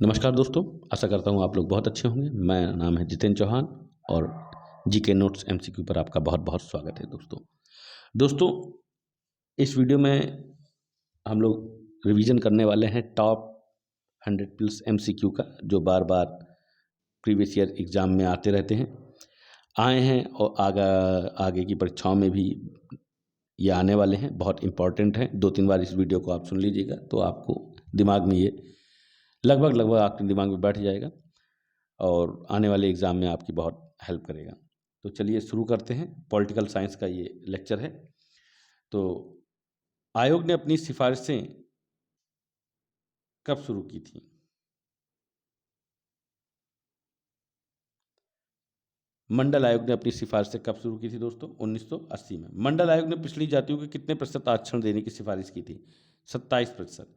नमस्कार दोस्तों, आशा करता हूँ आप लोग बहुत अच्छे होंगे। मेरा नाम है जितेंद्र चौहान और जीके नोट्स एमसीक्यू पर आपका बहुत-बहुत स्वागत है दोस्तों। दोस्तों, इस वीडियो में हम लोग रिवीजन करने वाले हैं टॉप 100 प्लस एमसीक्यू का, जो बार-बार प्रीवियस ईयर एग्ज़ाम में आते रहते हैं, आए हैं और आगे की परीक्षाओं में भी ये आने वाले हैं। बहुत इम्पोर्टेंट हैं। 2-3 बार इस वीडियो को आप सुन लीजिएगा तो आपको दिमाग में ये लगभग आपके दिमाग में बैठ जाएगा और आने वाले एग्ज़ाम में आपकी बहुत हेल्प करेगा। तो चलिए शुरू करते हैं। पॉलिटिकल साइंस का ये लेक्चर है। तो आयोग ने अपनी सिफ़ारिशें कब शुरू की थी? मंडल आयोग ने अपनी सिफ़ारिशें कब शुरू की थी दोस्तों? 1980 में। मंडल आयोग ने पिछड़ी जातियों को कितने प्रतिशत आरक्षण देने की सिफ़ारिश की थी? 27%।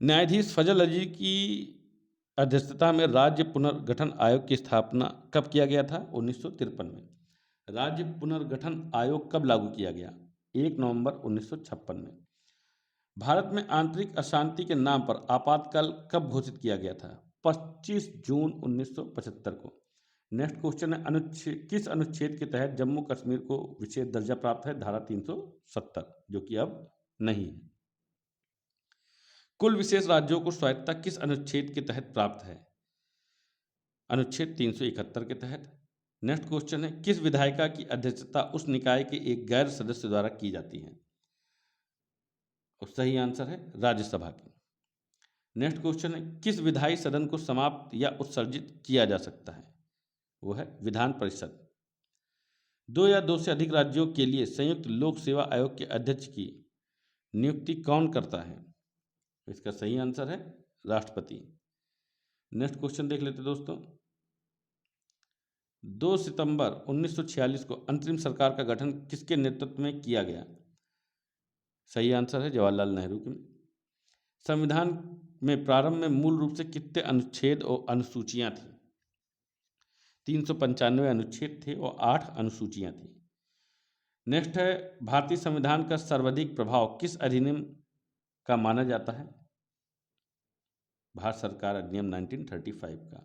न्यायाधीश फजल अली की अध्यक्षता में राज्य पुनर्गठन आयोग की स्थापना कब किया गया था? 1953 में। राज्य पुनर्गठन आयोग कब लागू किया गया? 1 नवंबर 1956 में। भारत में आंतरिक अशांति के नाम पर आपातकाल कब घोषित किया गया था? 25 जून 1975 को। नेक्स्ट क्वेश्चन है, किस अनुच्छेद के तहत जम्मू कश्मीर को विशेष दर्जा प्राप्त है? धारा 370, जो कि अब नहीं है। कुल विशेष राज्यों को स्वायत्तता किस अनुच्छेद के तहत प्राप्त है? अनुच्छेद 371 के तहत। नेक्स्ट क्वेश्चन है, किस विधायिका की अध्यक्षता उस निकाय के एक गैर सदस्य द्वारा की जाती है? और सही आंसर है राज्यसभा की। नेक्स्ट क्वेश्चन है, किस विधायी सदन को समाप्त या उत्सर्जित किया जा सकता है? वो है विधान परिषद। 2 या 2 से अधिक राज्यों के लिए संयुक्त लोक सेवा आयोग के अध्यक्ष की नियुक्ति कौन करता है? इसका सही आंसर है राष्ट्रपति। नेक्स्ट क्वेश्चन देख लेते दोस्तों। 2 सितंबर 1946 को अंतरिम सरकार का गठन किसके नेतृत्व में किया गया? सही आंसर है जवाहरलाल नेहरू के। संविधान में प्रारंभ में मूल रूप से कितने अनुच्छेद और अनुसूचियां थी? 395 अनुच्छेद थे और 8 अनुसूचियां थी। नेक्स्ट है, भारतीय संविधान का सर्वाधिक प्रभाव किस अधिनियम का माना जाता है? भारत सरकार अधिनियम 1935 का।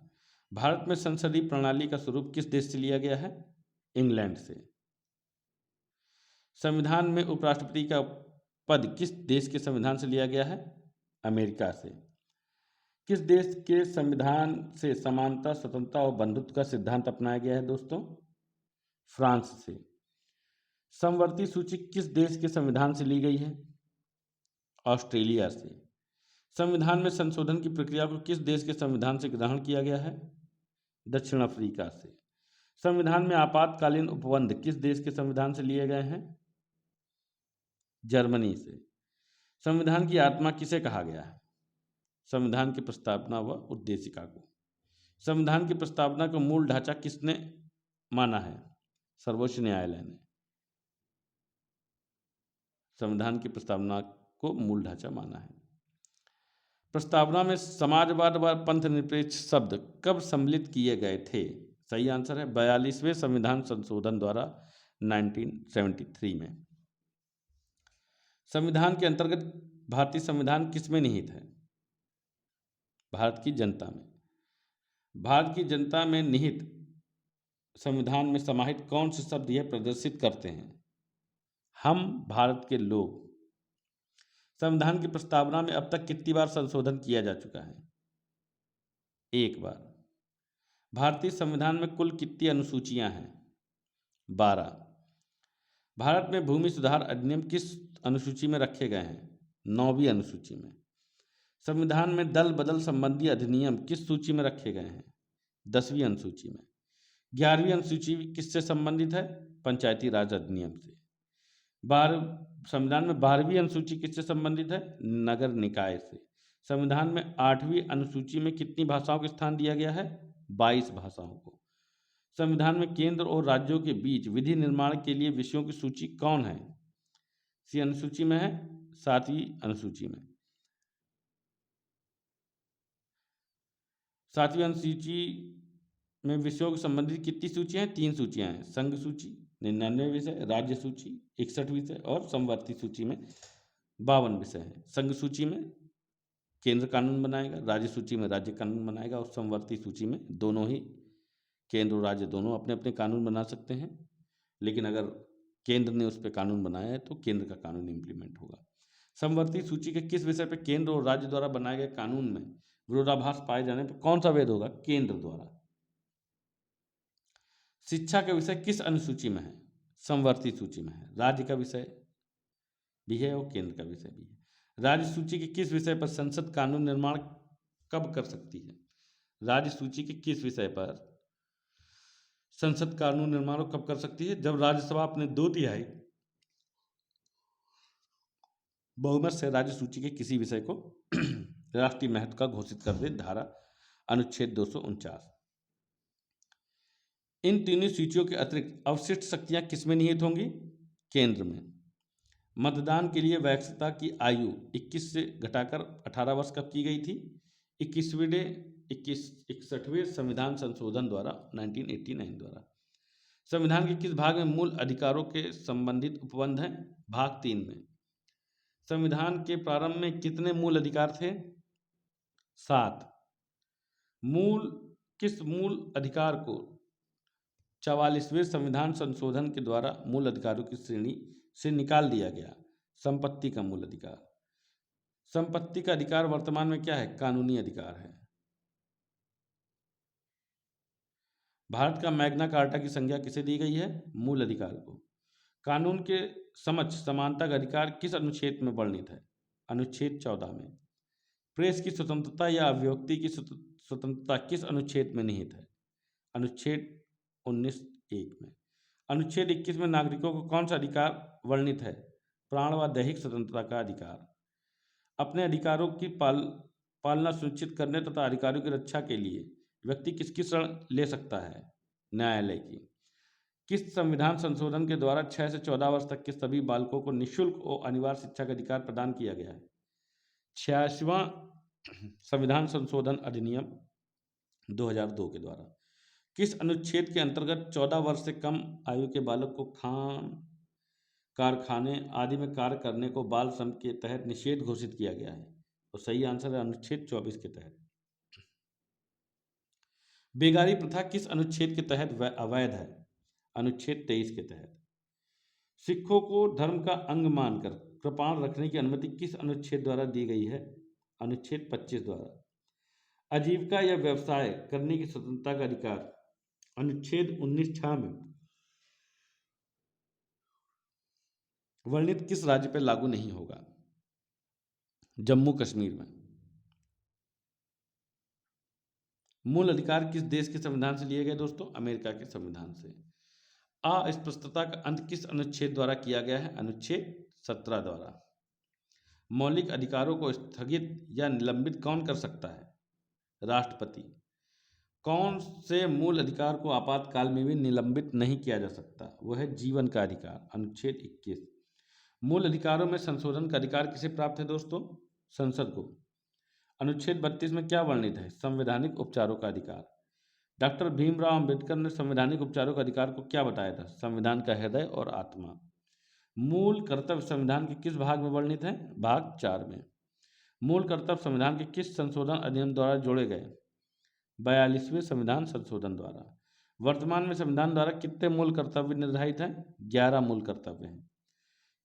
भारत में संसदीय प्रणाली का स्वरूप किस देश से लिया गया है? इंग्लैंड से। संविधान में उपराष्ट्रपति का पद किस देश के संविधान से लिया गया है? अमेरिका से। किस देश के संविधान से समानता, स्वतंत्रता और बंधुत्व का सिद्धांत अपनाया गया है दोस्तों? फ्रांस से। समवर्ती सूची किस देश के संविधान से ली गई है? ऑस्ट्रेलिया से। संविधान में संशोधन की प्रक्रिया को किस देश के संविधान से ग्रहण किया गया है? दक्षिण अफ्रीका से। संविधान में आपातकालीन उपबंध किस देश के संविधान से लिए गए हैं? जर्मनी से। संविधान की आत्मा किसे कहा गया है? संविधान की प्रस्तावना व उद्देशिका को। संविधान की प्रस्तावना का मूल ढांचा किसने माना है? सर्वोच्च न्यायालय ने संविधान की प्रस्तावना को मूल ढांचा माना है। प्रस्तावना में समाजवाद व पंथनिरपेक्ष शब्द कब सम्मिलित किए गए थे? सही आंसर है 42वें संविधान संशोधन द्वारा 1973 में। संविधान के अंतर्गत भारतीय संविधान किसमें निहित है? भारत की जनता में। भारत की जनता में निहित संविधान में समाहित कौन से शब्द यह प्रदर्शित करते हैं? हम भारत के लोग। संविधान की प्रस्तावना में अब तक कितनी बार संशोधन किया जा चुका है? 1 बार। भारतीय संविधान में कुल कितनी अनुसूचियां हैं? 12। भारत में भूमि सुधार अधिनियम किस अनुसूची में रखे गए हैं? 9वीं अनुसूची में। संविधान में दल बदल संबंधी अधिनियम किस सूची में रखे गए हैं? 10वीं अनुसूची में। 11वीं अनुसूची किससे संबंधित है? पंचायती राज अधिनियम से। संविधान में 12वीं अनुसूची किससे संबंधित है? नगर निकाय से। संविधान में 8वीं अनुसूची में कितनी भाषाओं को स्थान दिया गया है? 22 भाषाओं को। संविधान में केंद्र और राज्यों के बीच विधि निर्माण के लिए विषयों की सूची कौन है? सी अनुसूची में है, 7वीं अनुसूची में। 7वीं अनुसूची में विषयों के संबंधित कितनी सूचियां हैं? 3 सूचियां हैं। संघ सूची 99 विषय, राज्य सूची 61 विषय और समवर्ती सूची में 52 विषय हैं। संघ सूची में केंद्र कानून बनाएगा, राज्य सूची में राज्य कानून बनाएगा, और समवर्ती सूची में दोनों ही, केंद्र और राज्य दोनों अपने अपने कानून बना सकते हैं, लेकिन अगर केंद्र ने उस पर कानून बनाया है तो केंद्र का कानून इम्प्लीमेंट होगा। समवर्ती सूची के किस विषय पर केंद्र और राज्य द्वारा बनाए गए कानून में विरोधाभास पाए जाने पर कौन सा वेद होगा? केंद्र द्वारा। शिक्षा का विषय किस अनुसूची में है? समवर्ती सूची में है। राज्य का विषय भी है और केंद्र का विषय भी है। राज्य सूची के किस विषय पर संसद कानून निर्माण कब कर सकती है? राज्य सूची के किस विषय पर संसद कानून निर्माण कब कर सकती है? जब राज्यसभा अपने 2/3 बहुमत से राज्य सूची के किसी विषय को राष्ट्रीय महत्व का घोषित कर दे। धारा अनुच्छेद 249। इन तीनों सूचियों के अतिरिक्त अवशिष्ट शक्तियां किसमें निहित होंगी? केंद्र में। मतदान के लिए वैधता की आयु 21 से घटाकर 18 वर्ष कब की गई थी? 61वें संविधान संशोधन द्वारा 1989 द्वारा। संविधान के किस भाग में मूल अधिकारों के संबंधित उपबंध हैं? भाग 3 में। संविधान के प्रारंभ में कितने मूल अधिकार थे? 7। किस मूल अधिकार को 44वें संविधान संशोधन के द्वारा मूल अधिकारों की श्रेणी से निकाल दिया गया? संपत्ति का मूल अधिकार। संपत्ति का अधिकार वर्तमान में क्या है? कानूनी अधिकार है। भारत का मैग्ना कार्टा की संज्ञा किसे दी गई है? मूल अधिकार को। कानून के समक्ष समानता का अधिकार किस अनुच्छेद में वर्णित है? अनुच्छेद 14 में। प्रेस की स्वतंत्रता या अभिव्यक्ति की स्वतंत्रता किस अनुच्छेद में निहित है? अनुच्छेद 19(1) में। अनुच्छेद 21 में नागरिकों को कौन सा अधिकार वर्णित है? प्राण व दैहिक स्वतंत्रता का अधिकार। अपने अधिकारों की पालना सुनिश्चित करने तथा अधिकारों की रक्षा के लिए व्यक्ति किसकी शरण ले सकता है? न्यायालय की। किस संविधान संशोधन के द्वारा 6 से 14 वर्ष तक के सभी बालकों को निःशुल्क और अनिवार्य शिक्षा का अधिकार प्रदान किया गया है? 86वां संविधान संशोधन अधिनियम 2002 के द्वारा। किस अनुच्छेद के अंतर्गत 14 वर्ष से कम आयु के बालक को खान, कारखाने आदि में कार्य करने को बाल श्रम के तहत निषेध घोषित किया गया है? और सही आंसर है अनुच्छेद 24 के तहत। बेगारी प्रथा किस अनुच्छेद के तहत अवैध है? अनुच्छेद 23 के तहत। सिखों को धर्म का अंग मानकर कृपाण रखने की अनुमति किस अनुच्छेद द्वारा दी गई है? अनुच्छेद 25 द्वारा। आजीविका या व्यवसाय करने की स्वतंत्रता का अधिकार अनुच्छेद 19(6) में वर्णित किस राज्य पर लागू नहीं होगा? जम्मू कश्मीर में। मूल अधिकार किस देश के संविधान से लिए गए दोस्तों? अमेरिका के संविधान से। अस्पष्टता का अंत किस अनुच्छेद द्वारा किया गया है? अनुच्छेद 17 द्वारा। मौलिक अधिकारों को स्थगित या निलंबित कौन कर सकता है? राष्ट्रपति। कौन से मूल अधिकार को आपातकाल में भी निलंबित नहीं किया जा सकता? वह है जीवन का अधिकार। अनुच्छेद 21। मूल अधिकारों में संशोधन का अधिकार किसे प्राप्त है दोस्तों? संसद को। अनुच्छेद 32 में क्या वर्णित है? संवैधानिक उपचारों का अधिकार। डॉक्टर भीमराव अंबेडकर ने संवैधानिक उपचारों का अधिकार को क्या बताया था? संविधान का हृदय और आत्मा। मूल कर्तव्य संविधान के किस भाग में वर्णित है? भाग 4 में। मूल कर्तव्य संविधान के किस संशोधन अधिनियम द्वारा जोड़े गए? 42वें संविधान संशोधन द्वारा। वर्तमान में संविधान द्वारा कितने मूल कर्तव्य निर्धारित हैं? 11 मूल कर्तव्य हैं।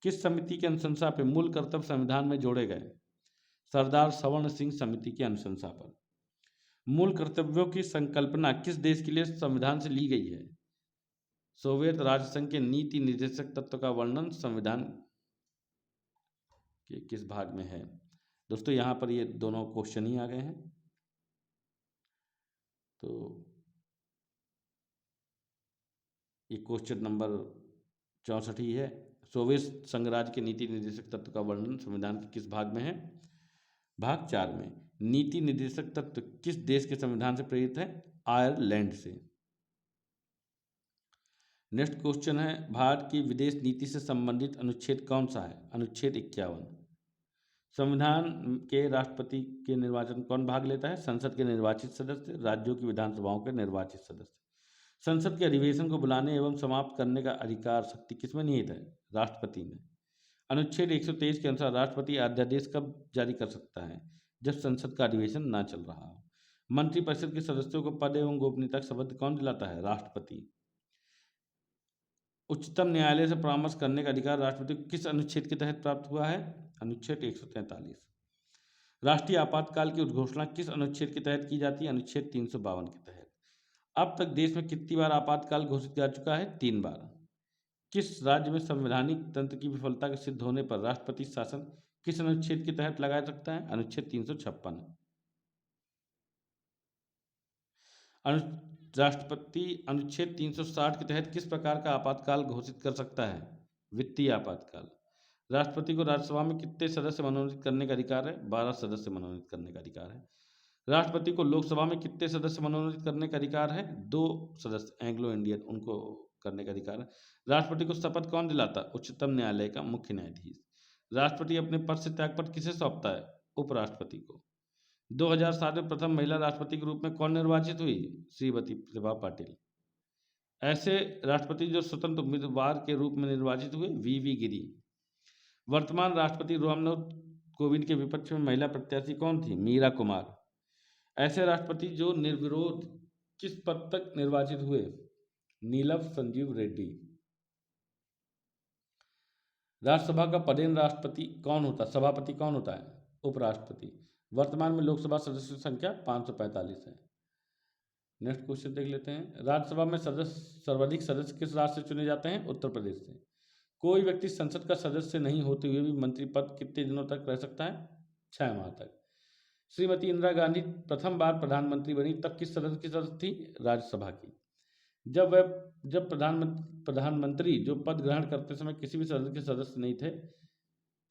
किस समिति की अनुशंसा पर मूल कर्तव्य संविधान में जोड़े गए? सरदार सवर्ण सिंह समिति की अनुशंसा पर। मूल कर्तव्यों की संकल्पना किस देश के लिए संविधान से ली गई है? सोवियत राज्य संघ के नीति निर्देशक तत्व का वर्णन संविधान के किस भाग में है? दोस्तों यहाँ पर ये दोनों क्वेश्चन ही आ गए हैं, तो ये क्वेश्चन नंबर 64 ही है। सोवियत संघ राज्य के नीति निर्देशक तत्व का वर्णन संविधान के किस भाग में है? भाग 4 में। नीति निर्देशक तत्व किस देश के संविधान से प्रेरित है? आयरलैंड से। नेक्स्ट क्वेश्चन है, भारत की विदेश नीति से संबंधित अनुच्छेद कौन सा है? अनुच्छेद 51। संविधान के राष्ट्रपति के निर्वाचन कौन भाग लेता है? संसद के निर्वाचित सदस्य, राज्यों की विधानसभाओं के निर्वाचित सदस्य। संसद के अधिवेशन को बुलाने एवं समाप्त करने का अधिकार शक्ति किसमें निहित है? राष्ट्रपति में। अनुच्छेद 123 के अनुसार राष्ट्रपति अध्यादेश कब जारी कर सकता है? जब संसद का अधिवेशन ना चल रहा हो। मंत्रिपरिषद के सदस्यों को पद एवं गोपनीयता का शपथ कौन दिलाता है? राष्ट्रपति। उच्चतम न्यायालय से परामर्श करने का अधिकार राष्ट्रपति को किस अनुच्छेद के तहत प्राप्त हुआ है? अनुच्छेद 143। राष्ट्रीय आपातकाल की उद्घोषणा किस अनुच्छेद के तहत की जाती है? अनुच्छेद 352 के तहत। अब तक देश में कितनी बार आपातकाल घोषित किया जा चुका है? 3 बार। किस राज्य में संवैधानिक तंत्र की विफलता के सिद्ध होने पर राष्ट्रपति शासन किस अनुच्छेद के तहत लगाया सकता है? अनुच्छेद 356। राष्ट्रपति अनुच्छेद 360 के तहत किस प्रकार का आपातकाल घोषित कर सकता है? वित्तीय आपातकाल। राष्ट्रपति को राज्यसभा में कितने सदस्य मनोनीत करने का अधिकार है? 12 सदस्य मनोनीत करने का अधिकार है। राष्ट्रपति को लोकसभा में कितने सदस्य मनोनीत करने का अधिकार है? 2 सदस्य एंग्लो इंडियन, उनको करने का अधिकार है। राष्ट्रपति को शपथ कौन दिलाता? उच्चतम न्यायालय का मुख्य न्यायाधीश। राष्ट्रपति अपने पद से त्यागपत्र किसे सौंपता है? उपराष्ट्रपति को। 2007 में प्रथम महिला राष्ट्रपति के रूप में कौन निर्वाचित हुई? श्रीमती प्रतिभा पाटिल। ऐसे राष्ट्रपति जो स्वतंत्र उम्मीदवार के रूप में निर्वाचित हुए? वीवी गिरी। वर्तमान राष्ट्रपति रामनाथ कोविंद के विपक्ष में महिला प्रत्याशी कौन थी? मीरा कुमार। ऐसे राष्ट्रपति जो निर्विरोध किस पद तक निर्वाचित हुए? नीलम संजीव रेड्डी। राज्यसभा का पदेन राष्ट्रपति कौन होता है? सभापति कौन होता है? उपराष्ट्रपति। वर्तमान में लोकसभा सदस्यों की संख्या 545 है। नेक्स्ट क्वेश्चन देख लेते हैं। राज्यसभा में सर्वाधिक सदस्य किस राज्य से चुने जाते हैं? उत्तर प्रदेश से। कोई व्यक्ति संसद का सदस्य नहीं होते हुए भी मंत्री पद कितने दिनों तक रह सकता है? 6 माह तक। श्रीमती इंदिरा गांधी प्रथम बार प्रधानमंत्री बनी तब किस सदन की सदस्य थी? राज्यसभा की। जब प्रधानमंत्री जो पद ग्रहण करते समय किसी भी सदन के सदस्य नहीं थे,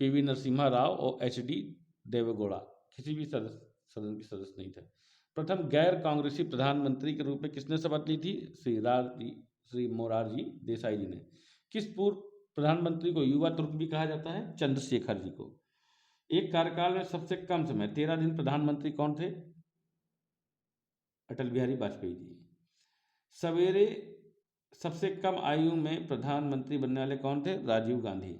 पीवी नरसिम्हा राव और एचडी देवेगौड़ा किसी भी सदन के सदस्य नहीं थे। प्रथम गैर कांग्रेसी प्रधानमंत्री के रूप में किसने शपथ ली थी? श्री मोरारजी देसाई जी ने। किस पूर्व प्रधानमंत्री को युवा तुर्क भी कहा जाता है? चंद्रशेखर जी को। एक कार्यकाल में सबसे कम समय 13 दिन प्रधानमंत्री कौन थे? अटल बिहारी वाजपेयी जी। सवेरे सबसे कम आयु में प्रधानमंत्री बनने वाले कौन थे? राजीव गांधी।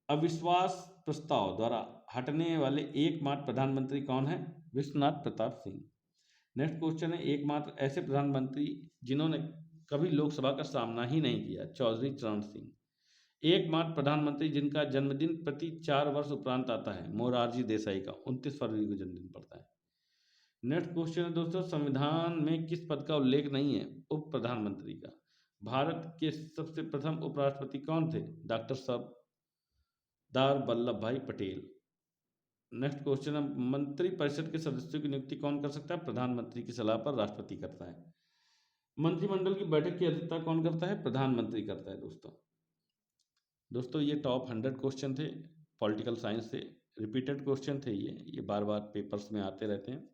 अविश्वास प्रस्ताव द्वारा हटने वाले एकमात्र प्रधानमंत्री कौन है? विश्वनाथ प्रताप सिंह। नेक्स्ट क्वेश्चन है, एकमात्र ऐसे प्रधानमंत्री जिन्होंने कभी लोकसभा का सामना ही नहीं किया? चौधरी चरण सिंह। एकमात्र प्रधानमंत्री जिनका जन्मदिन प्रति 4 वर्ष उपरांत आता है? मोरारजी देसाई का 29 फरवरी को जन्मदिन पड़ता है। नेक्स्ट क्वेश्चन है दोस्तों, संविधान में किस पद का उल्लेख नहीं है? उप प्रधानमंत्री का। भारत के सबसे प्रथम उपराष्ट्रपति कौन थे? डॉक्टर सरदार वल्लभ भाई पटेल। नेक्स्ट क्वेश्चन है, मंत्रिपरिषद के सदस्यों की नियुक्ति कौन कर सकता है? प्रधानमंत्री की सलाह पर राष्ट्रपति करता है। मंत्रिमंडल की बैठक की अध्यक्षता कौन करता है? प्रधानमंत्री करता है। दोस्तों ये टॉप 100 क्वेश्चन थे पॉलिटिकल साइंस से। रिपीटेड क्वेश्चन थे, ये बार बार पेपर्स में आते रहते हैं।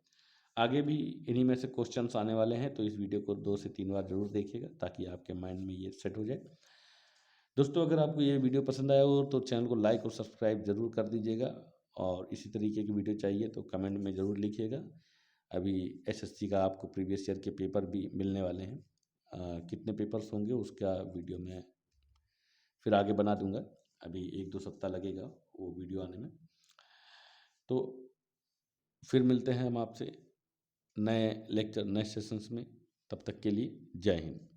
आगे भी इन्हीं में से क्वेश्चंस आने वाले हैं, तो इस वीडियो को 2 से 3 बार जरूर देखिएगा ताकि आपके माइंड में ये सेट हो जाए। दोस्तों अगर आपको ये वीडियो पसंद आया हो तो चैनल को लाइक और सब्सक्राइब जरूर कर दीजिएगा, और इसी तरीके की वीडियो चाहिए तो कमेंट में ज़रूर लिखिएगा। अभी एसएससी का आपको प्रीवियस ईयर के पेपर भी मिलने वाले हैं। कितने पेपर्स होंगे उसका वीडियो मैं फिर आगे बना दूंगा। अभी 1-2 सप्ताह लगेगा वो वीडियो आने में। तो फिर मिलते हैं हम आपसे नए लेक्चर, नए सेशंस में। तब तक के लिए जय हिंद।